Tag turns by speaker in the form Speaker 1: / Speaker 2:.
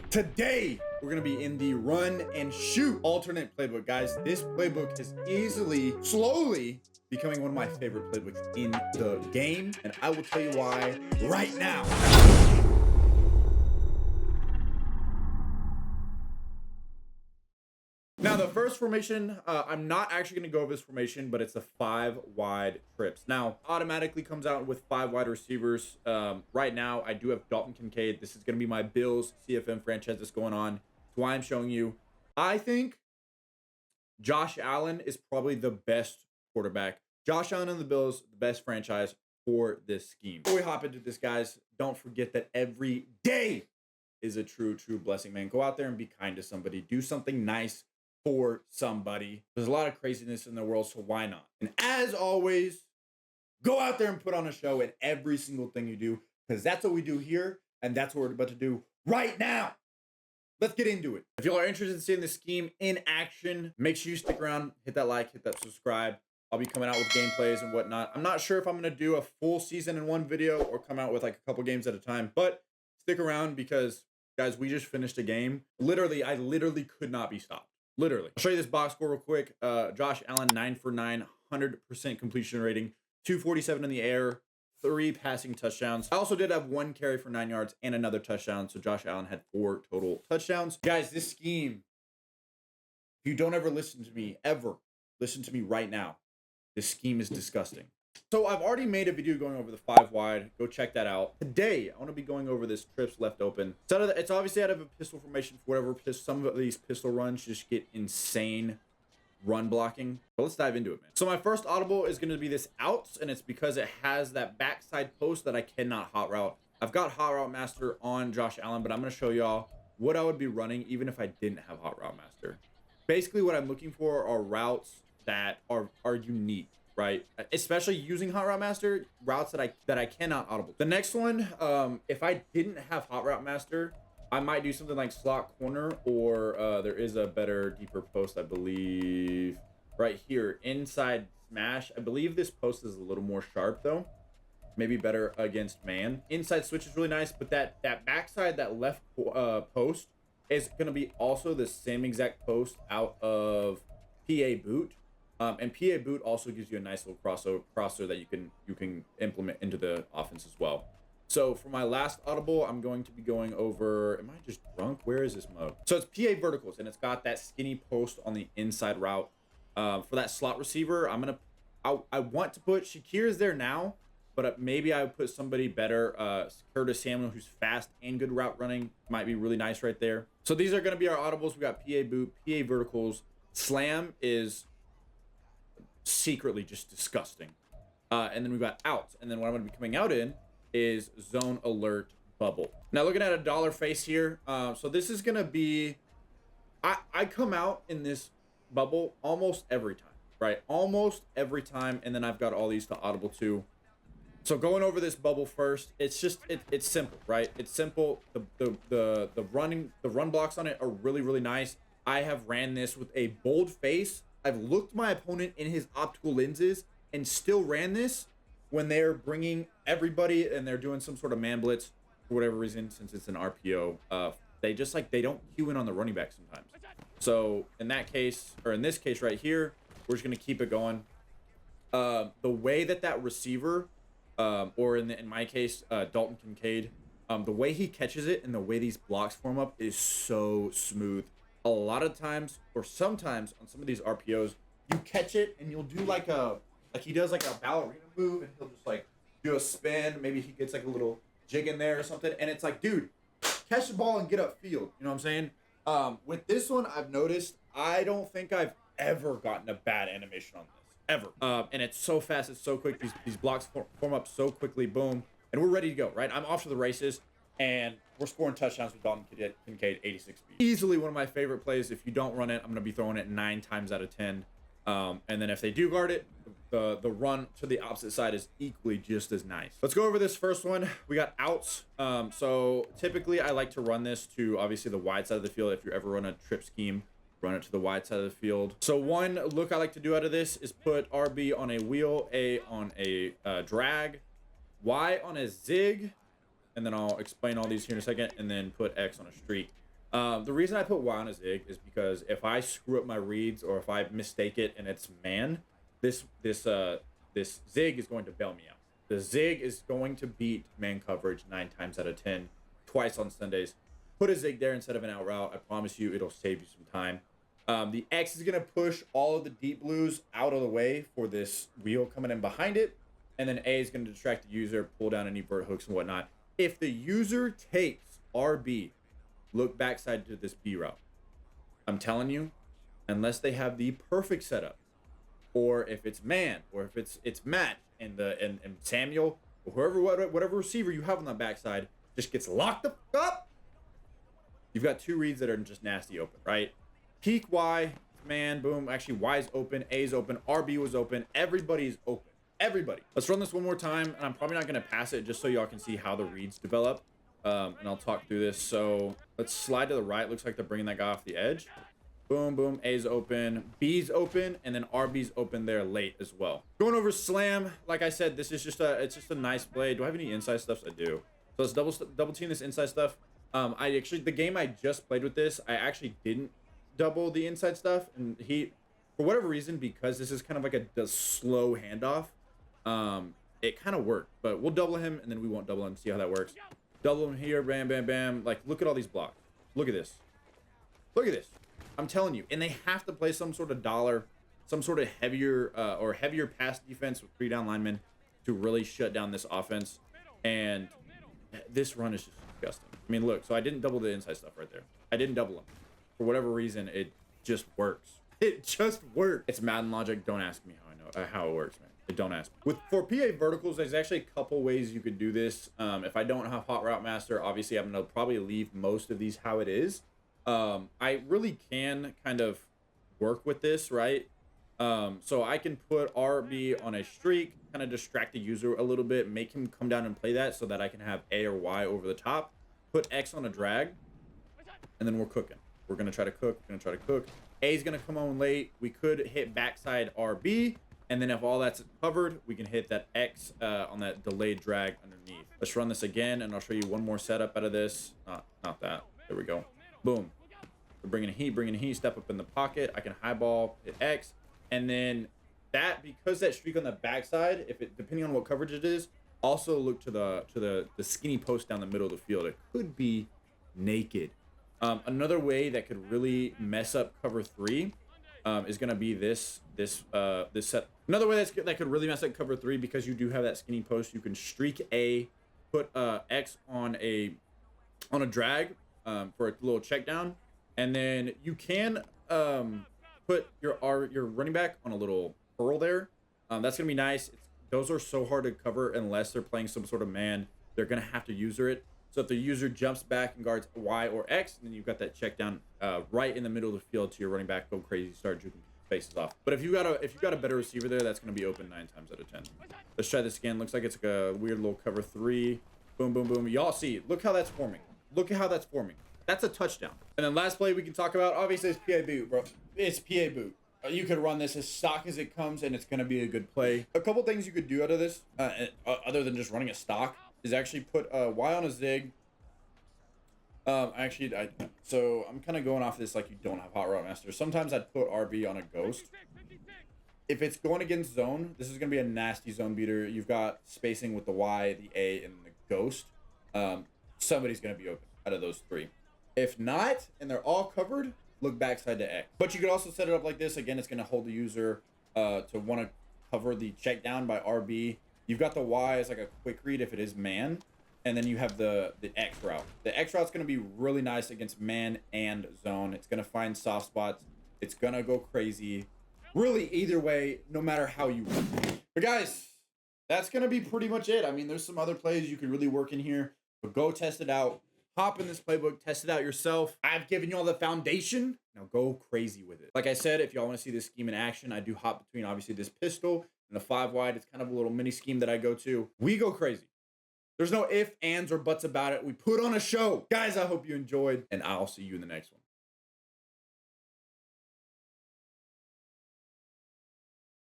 Speaker 1: Today, we're gonna be in the run and shoot alternate playbook. Guys, this playbook is slowly becoming one of my favorite playbooks in the game, and I will tell you why right now. Now, the first formation, I'm not actually going to go over this formation, but it's a 5 wide trips. Now, automatically comes out with 5 wide receivers. Right now, I do have Dalton Kincaid. This is going to be my Bills CFM franchise that's going on. That's why I'm showing you. I think Josh Allen is probably the best quarterback. Josh Allen and the Bills, the best franchise for this scheme. Before we hop into this, guys, don't forget that every day is a true blessing, man. Go out there and be kind to somebody. Do something nice for somebody. There's a lot of craziness in the world, so why not? And as always, go out there and put on a show in every single thing you do, because that's what we do here, and that's what we're about to do right now. Let's get into it. If y'all are interested in seeing this scheme in action, make sure you stick around, hit that like, hit that subscribe. I'll be coming out with gameplays and whatnot. I'm not sure if I'm going to do a full season in one video or come out with like a couple games at a time, but stick around because, guys, we just finished a game. I literally could not be stopped. Literally. I'll show you this box score real quick. Josh Allen, 9 for 9, 100% completion rating, 247 in the air, 3 passing touchdowns. I also did have 1 carry for 9 yards and another touchdown. So Josh Allen had 4 total touchdowns. Guys, this scheme, if you don't ever listen to me, listen to me right now. This scheme is disgusting. So I've already made a video going over the 5 wide. Go check that out. Today, I want to be going over this trips left open. It's obviously out of a pistol formation for whatever. Some of these pistol runs just get insane run blocking. But let's dive into it, man. So my first audible is going to be this outs, and it's because it has that backside post that I cannot hot route. I've got hot route master on Josh Allen, but I'm going to show y'all what I would be running even if I didn't have hot route master. Basically, what I'm looking for are routes that are unique. Right, especially using Hot Route Master, routes that I cannot audible. The next one, if I didn't have Hot Route Master, I might do something like slot corner, or there is a better, deeper post, I believe, right here, inside smash. I believe this post is a little more sharp though, maybe better against man. Inside switch is really nice, but that backside, that left post is gonna be also the same exact post out of PA boot. And PA boot also gives you a nice little crosser that you can implement into the offense as well. So for my last audible, I'm going to be going over. Am I just drunk? Where is this mug? So it's PA verticals, and it's got that skinny post on the inside route. For that slot receiver, I want to put Shakir is there now, but maybe I would put somebody better. Curtis Samuel, who's fast and good route running, might be really nice right there. So these are going to be our audibles. We got PA boot, PA verticals. Slam is secretly just disgusting, and then we've got outs, and then what I'm going to be coming out in is zone alert bubble. Now looking at a dollar face here, so this is going to be I come out in this bubble almost every time, right? Almost every time, and then I've got all these to audible too. So going over this bubble first, it's just it's simple, right? It's simple. The run blocks on it are really nice. I have ran this with a bold face. I've looked my opponent in his optical lenses and still ran this when they're bringing everybody and they're doing some sort of man blitz for whatever reason, since it's an RPO. They don't cue in on the running back sometimes. So in that case, or in this case right here, we're just going to keep it going. The way that receiver, or in my case, Dalton Kincaid, the way he catches it and the way these blocks form up is so smooth. A lot of times, or sometimes on some of these RPOs, you catch it and you'll do like he does like a ballerina move, and he'll just like do a spin. Maybe he gets like a little jig in there or something, and it's like, dude, catch the ball and get upfield. You know what I'm saying? With this one, I've noticed I don't think I've ever gotten a bad animation on this ever. And it's so fast, it's so quick. These blocks form up so quickly. Boom, and we're ready to go. Right, I'm off to the races. And we're scoring touchdowns with Dalton Kincaid, 86 speed. Easily one of my favorite plays. If you don't run it, I'm going to be throwing it 9 times out of 10. And then if they do guard it, the run to the opposite side is equally just as nice. Let's go over this first one. We got outs. So typically I like to run this to obviously the wide side of the field. If you ever run a trip scheme, run it to the wide side of the field. So one look I like to do out of this is put RB on a wheel, A on a drag, Y on a zig, and then I'll explain all these here in a second, and then put X on a streak. The reason I put Y on a zig is because if I screw up my reads or if I mistake it and it's man, this zig is going to bail me out. The zig is going to beat man coverage 9 times out of 10, twice on Sundays. Put a zig there instead of an out route. I promise you, it'll save you some time. The X is going to push all of the deep blues out of the way for this wheel coming in behind it. And then A is going to distract the user, pull down any vert hooks and whatnot. If the user takes RB, look backside to this B route. I'm telling you, unless they have the perfect setup, or if it's man, or if it's Matt and Samuel, or whatever receiver you have on that backside just gets locked up, you've got 2 reads that are just nasty open, right? Peak Y, man, boom. Actually, Y's open, A's open, RB was open. Everybody's open. Everybody. Let's run this one more time, and I'm probably not going to pass it just so y'all can see how the reads develop. And I'll talk through this. So let's slide to the right. Looks like they're bringing that guy off the edge. Boom, boom. A's open, B's open, and then RB's open there late as well. Going over slam. Like I said, this is just a nice play. Do I have any inside stuffs? I do. So let's double team this inside stuff. The game I just played with this, I actually didn't double the inside stuff, and for whatever reason, because this is kind of like a slow handoff, it kind of worked. But we'll double him, and then we won't double him. See how that works. Double him here, bam, bam, bam. Like, look at all these blocks. Look at this. Look at this. I'm telling you. And they have to play some sort of some sort of heavier pass defense with 3 down linemen to really shut down this offense. And this run is just disgusting. I mean, look. So I didn't double the inside stuff right there. I didn't double them. For whatever reason, it just works. It just works. It's Madden logic. Don't ask me how it works, man. Don't ask me. For PA verticals, there's actually a couple ways you could do this. If I don't have Hot Route Master, obviously I'm gonna probably leave most of these how it is. I really can kind of work with this, right? So I can put RB on a streak, kind of distract the user a little bit, make him come down and play that so that I can have A or Y over the top, put X on a drag, and then we're cooking. We're gonna try to cook. A is gonna come on late. We could hit backside RB. And then if all that's covered, we can hit that X on that delayed drag underneath. Let's run this again, and I'll show you one more setup out of this. Not that. There we go. Boom. We're bringing heat, step up in the pocket. I can highball, hit X. And then because that streak on the backside, depending on what coverage it is, also look to the skinny post down the middle of the field. It could be naked. Another way that could really mess up cover 3 is going to be this set. Another way that could really mess up cover 3, because you do have that skinny post. You can streak A, put X on a drag for a little check down, and then you can put your running back on a little curl there. That's gonna be nice. Those are so hard to cover unless they're playing some sort of man. They're gonna have to user it. So if the user jumps back and guards Y or X, then you've got that check down right in the middle of the field to your running back, go crazy, start juking faces off. But if you got a better receiver there, that's going to be open 9 times out of 10. Let's try this again. Looks like it's like a weird little cover 3. Boom, boom, boom. Y'all see, look how that's forming. Look at how that's forming. That's a touchdown. And then last play we can talk about, obviously, it's PA boot, bro. It's PA boot. You could run this as stock as it comes, and it's going to be a good play. A couple things you could do out of this, other than just running a stock, is actually put Y on a zig. So I'm kind of going off this like you don't have Hot Route Master. Sometimes I'd put RB on a ghost. If it's going against zone, this is going to be a nasty zone beater. You've got spacing with the Y, the A, and the ghost. Somebody's going to be open out of those 3. If not, and they're all covered, look backside to X. But you could also set it up like this. Again, it's going to hold the user to want to cover the check down by RB. You've got the Y as like a quick read if it is man. And then you have the X route. The X route's going to be really nice against man and zone. It's going to find soft spots. It's going to go crazy. Really, either way, no matter how you run. But guys, that's going to be pretty much it. I mean, there's some other plays you could really work in here. But go test it out. Hop in this playbook. Test it out yourself. I've given you all the foundation. Now go crazy with it. Like I said, if y'all want to see this scheme in action, I do hop between, obviously, this pistol and the 5 wide. It's kind of a little mini scheme that I go to. We go crazy. There's no ifs, ands, or buts about it. We put on a show. Guys, I hope you enjoyed, and I'll see you in the next one.